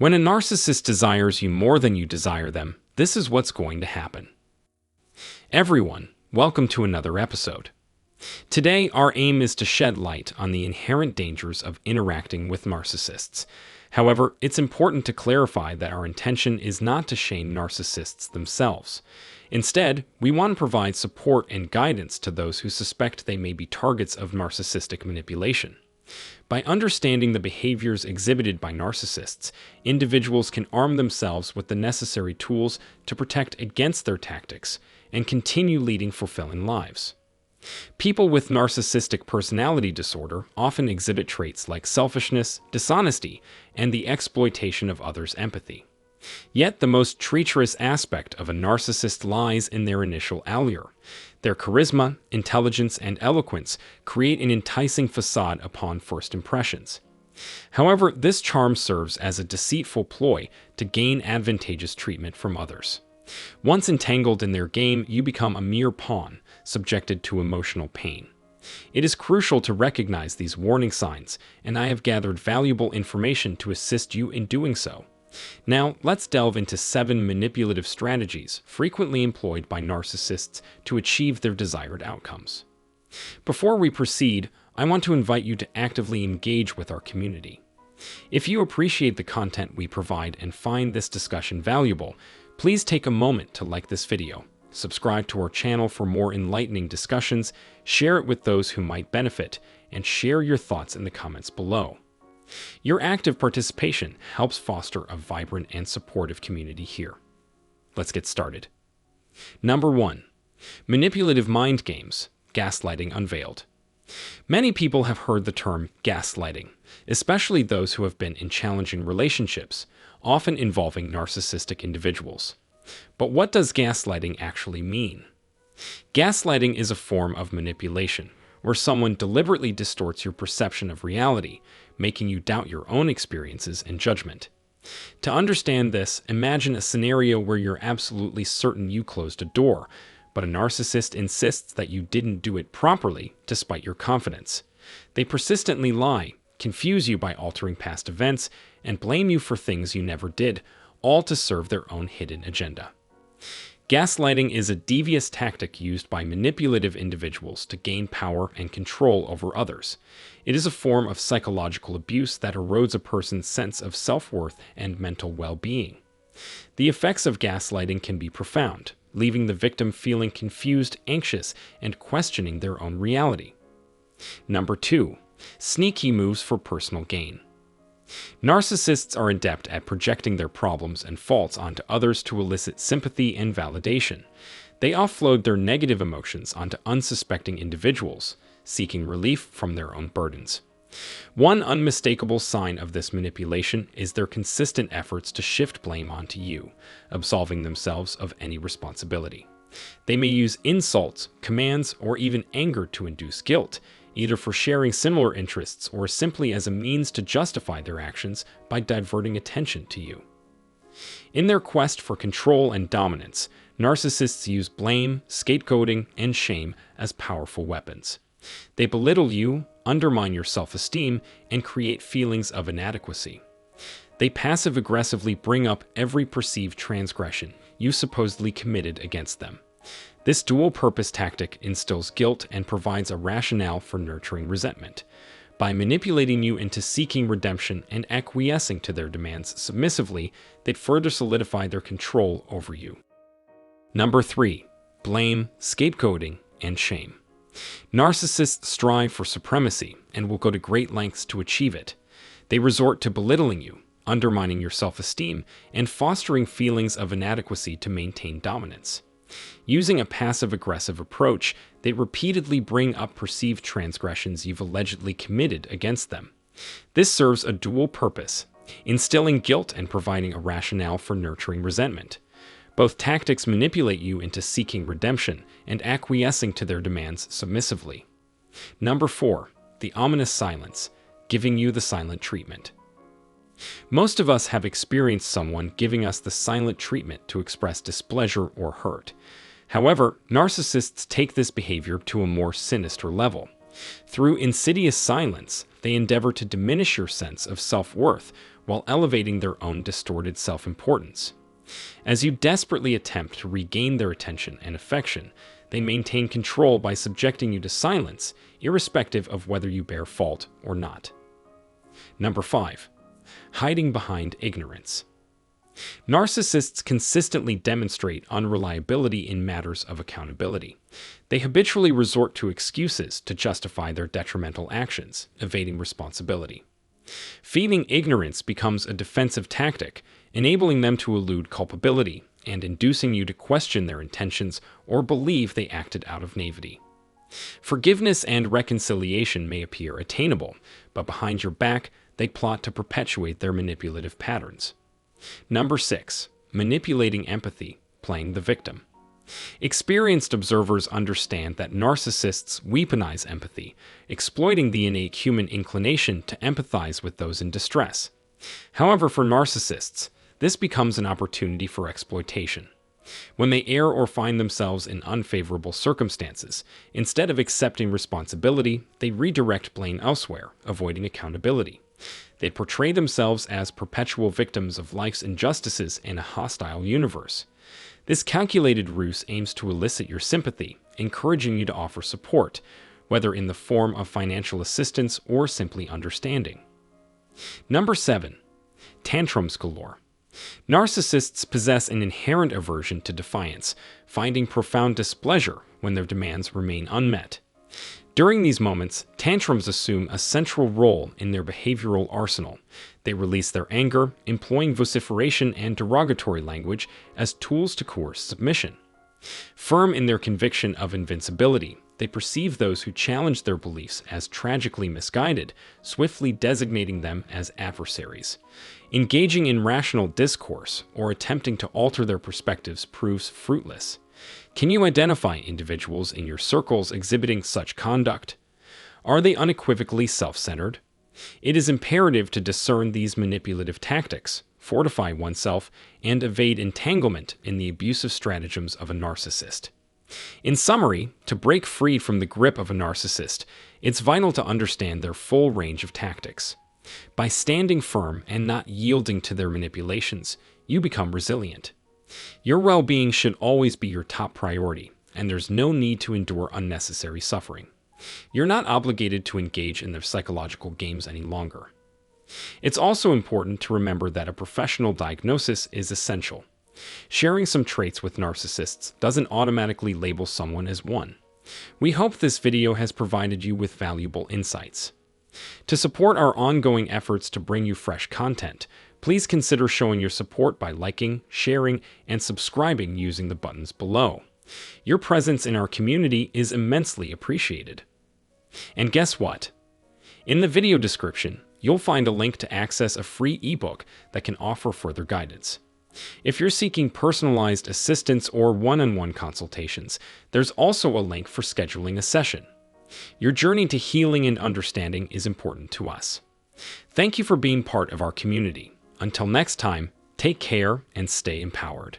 When a narcissist desires you more than you desire them, this is what's going to happen. Everyone, welcome to another episode. Today, our aim is to shed light on the inherent dangers of interacting with narcissists. However, it's important to clarify that our intention is not to shame narcissists themselves. Instead, we want to provide support and guidance to those who suspect they may be targets of narcissistic manipulation. By understanding the behaviors exhibited by narcissists, individuals can arm themselves with the necessary tools to protect against their tactics and continue leading fulfilling lives. People with narcissistic personality disorder often exhibit traits like selfishness, dishonesty, and the exploitation of others' empathy. Yet the most treacherous aspect of a narcissist lies in their initial allure. Their charisma, intelligence, and eloquence create an enticing facade upon first impressions. However, this charm serves as a deceitful ploy to gain advantageous treatment from others. Once entangled in their game, you become a mere pawn, subjected to emotional pain. It is crucial to recognize these warning signs, and I have gathered valuable information to assist you in doing so. Now, let's delve into 7 manipulative strategies frequently employed by narcissists to achieve their desired outcomes. Before we proceed, I want to invite you to actively engage with our community. If you appreciate the content we provide and find this discussion valuable, please take a moment to like this video, subscribe to our channel for more enlightening discussions, share it with those who might benefit, and share your thoughts in the comments below. Your active participation helps foster a vibrant and supportive community here. Let's get started. Number 1. Manipulative mind games, gaslighting unveiled. Many people have heard the term gaslighting, especially those who have been in challenging relationships, often involving narcissistic individuals. But what does gaslighting actually mean? Gaslighting is a form of manipulation, where someone deliberately distorts your perception of reality, making you doubt your own experiences and judgment. To understand this, imagine a scenario where you're absolutely certain you closed a door, but a narcissist insists that you didn't do it properly despite your confidence. They persistently lie, confuse you by altering past events, and blame you for things you never did, all to serve their own hidden agenda. Gaslighting is a devious tactic used by manipulative individuals to gain power and control over others. It is a form of psychological abuse that erodes a person's sense of self-worth and mental well-being. The effects of gaslighting can be profound, leaving the victim feeling confused, anxious, and questioning their own reality. Number 2. Sneaky moves for personal gain. Narcissists are adept at projecting their problems and faults onto others to elicit sympathy and validation. They offload their negative emotions onto unsuspecting individuals, seeking relief from their own burdens. One unmistakable sign of this manipulation is their consistent efforts to shift blame onto you, absolving themselves of any responsibility. They may use insults, commands, or even anger to induce guilt, either for sharing similar interests or simply as a means to justify their actions by diverting attention to you. In their quest for control and dominance, narcissists use blame, scapegoating, and shame as powerful weapons. They belittle you, undermine your self-esteem, and create feelings of inadequacy. They passive-aggressively bring up every perceived transgression you supposedly committed against them. This dual-purpose tactic instills guilt and provides a rationale for nurturing resentment. By manipulating you into seeking redemption and acquiescing to their demands submissively, they further solidify their control over you. Number 3. Blame, scapegoating, and shame. Narcissists strive for supremacy and will go to great lengths to achieve it. They resort to belittling you, undermining your self-esteem, and fostering feelings of inadequacy to maintain dominance. Using a passive-aggressive approach, they repeatedly bring up perceived transgressions you've allegedly committed against them. This serves a dual purpose, instilling guilt and providing a rationale for nurturing resentment. Both tactics manipulate you into seeking redemption and acquiescing to their demands submissively. Number 4. The ominous silence, giving you the silent treatment. Most of us have experienced someone giving us the silent treatment to express displeasure or hurt. However, narcissists take this behavior to a more sinister level. Through insidious silence, they endeavor to diminish your sense of self-worth while elevating their own distorted self-importance. As you desperately attempt to regain their attention and affection, they maintain control by subjecting you to silence, irrespective of whether you bear fault or not. Number 5. Hiding behind ignorance. Narcissists consistently demonstrate unreliability in matters of accountability. They habitually resort to excuses to justify their detrimental actions, evading responsibility. Feeding ignorance becomes a defensive tactic, enabling them to elude culpability and inducing you to question their intentions or believe they acted out of naivety. Forgiveness and reconciliation may appear attainable, but behind your back, they plot to perpetuate their manipulative patterns. Number 6. Manipulating empathy, playing the victim. Experienced observers understand that narcissists weaponize empathy, exploiting the innate human inclination to empathize with those in distress. However, for narcissists, this becomes an opportunity for exploitation. When they err or find themselves in unfavorable circumstances, instead of accepting responsibility, they redirect blame elsewhere, avoiding accountability. They portray themselves as perpetual victims of life's injustices in a hostile universe. This calculated ruse aims to elicit your sympathy, encouraging you to offer support, whether in the form of financial assistance or simply understanding. Number 7. Tantrums Galore. Narcissists possess an inherent aversion to defiance, finding profound displeasure when their demands remain unmet. During these moments, tantrums assume a central role in their behavioral arsenal. They release their anger, employing vociferation and derogatory language as tools to coerce submission. Firm in their conviction of invincibility, they perceive those who challenge their beliefs as tragically misguided, swiftly designating them as adversaries. Engaging in rational discourse or attempting to alter their perspectives proves fruitless. Can you identify individuals in your circles exhibiting such conduct? Are they unequivocally self-centered? It is imperative to discern these manipulative tactics, fortify oneself, and evade entanglement in the abusive stratagems of a narcissist. In summary, to break free from the grip of a narcissist, it's vital to understand their full range of tactics. By standing firm and not yielding to their manipulations, you become resilient. Your well-being should always be your top priority, and there's no need to endure unnecessary suffering. You're not obligated to engage in their psychological games any longer. It's also important to remember that a professional diagnosis is essential. Sharing some traits with narcissists doesn't automatically label someone as one. We hope this video has provided you with valuable insights. To support our ongoing efforts to bring you fresh content, please consider showing your support by liking, sharing, and subscribing using the buttons below. Your presence in our community is immensely appreciated. And guess what? In the video description, you'll find a link to access a free ebook that can offer further guidance. If you're seeking personalized assistance or one-on-one consultations, there's also a link for scheduling a session. Your journey to healing and understanding is important to us. Thank you for being part of our community. Until next time, take care and stay empowered.